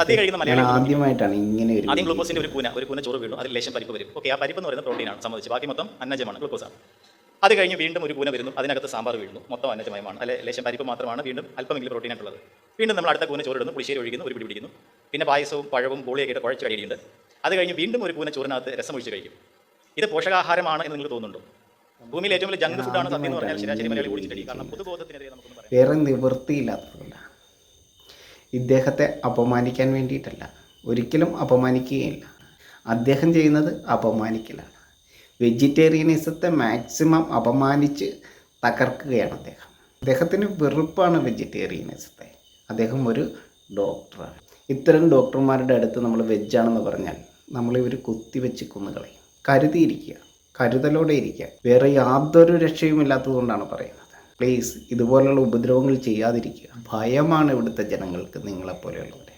സദ്യ കഴിക്കുന്ന മലയാളി ആദ്യമായിട്ടാണ് ഇങ്ങനെ ഒരു ആദ്യം ഗ്ലൂക്കോസിന്റെ ഒരു കൂന ചോറ് വീണു, അതിൽ ലേശം പരിപ്പ് വരും. ഓക്കെ, ആ പരിപ്പ് എന്ന് പറയുന്നത് പ്രോട്ടീനാണ് സംബന്ധിച്ച്, ബാക്കി മൊത്തം അന്നജമാണ്, ഗ്ലൂക്കോസാണ്. അത് കഴിഞ്ഞ് വീണ്ടും ഒരു കൂന വരുന്നു, അതിനകത്ത് സാമ്പാർ വീഴുന്നു, മൊത്തം അന്നജമയമാണ്. അല്ലെ ലേശം പരിപ്പ് മാത്രമാണ് വീണ്ടും അല്പമെങ്കിലും പ്രോട്ടീൻ ആയിട്ടുള്ളത്. വീണ്ടും നമ്മൾ അടുത്ത കൂന ചോറിടുന്നു, പുളിശ്ശേരി ഒഴിക്കുന്നു, ഒരു പിടി പിടിക്കുന്നു, പിന്നെ പായസവും പഴവും ബോളിയൊക്കെ ഇട്ട് കുഴച്ച് കഴിയുന്നുണ്ട്. അത് കഴിഞ്ഞ് വീണ്ടും ഒരു കൂന ചോറിനകത്ത് രസം ഒഴിച്ച് കഴിക്കും. ഇത് പോഷകാഹാരമാണ് എന്ന് നിങ്ങൾക്ക് തോന്നുന്നുണ്ടോ? ഭൂമിയിൽ ഏറ്റവും വലിയ ജങ്ക് ഫുഡാണ് സത്യം എന്ന് പറഞ്ഞാൽ ശരാശരി മലയാളി ഓടിച്ചിട്ട്. കാരണം പൊതുബോധത്തിനെതിരെ നമുക്കൊന്നും പറയാം. വേറെ നിവൃത്തിയില്ലാത്തതല്ല, ഇദ്ദേഹത്തെ അപമാനിക്കാൻ വേണ്ടിയിട്ടല്ല, ഒരിക്കലും അപമാനിക്കുകയില്ല. അദ്ദേഹം ചെയ്യുന്നത് അപമാനിക്കലാണ്. വെജിറ്റേറിയനിസത്തെ മാക്സിമം അപമാനിച്ച് തകർക്കുകയാണ് അദ്ദേഹം. അദ്ദേഹത്തിന് വെറുപ്പാണ് വെജിറ്റേറിയനിസത്തെ. അദ്ദേഹം ഒരു ഡോക്ടറാണ്. ഇത്തരം ഡോക്ടർമാരുടെ അടുത്ത് നമ്മൾ വെജാണെന്ന് പറഞ്ഞാൽ നമ്മളിവർ കുത്തിവെച്ച് കൊന്നുകളയും. കരുതിയിരിക്കുക, കരുതലോടെ ഇരിക്കുക. വേറെ യാതൊരു രക്ഷയുമില്ലാത്തതുകൊണ്ടാണ് പറയുന്നത്. പ്ലീസ് ഇതുപോലുള്ള ഉപദ്രവങ്ങൾ ചെയ്യാതിരിക്കുക. ഭയമാണ് ഇവിടുത്തെ ജനങ്ങൾക്ക് നിങ്ങളെപ്പോലെയുള്ളവർ.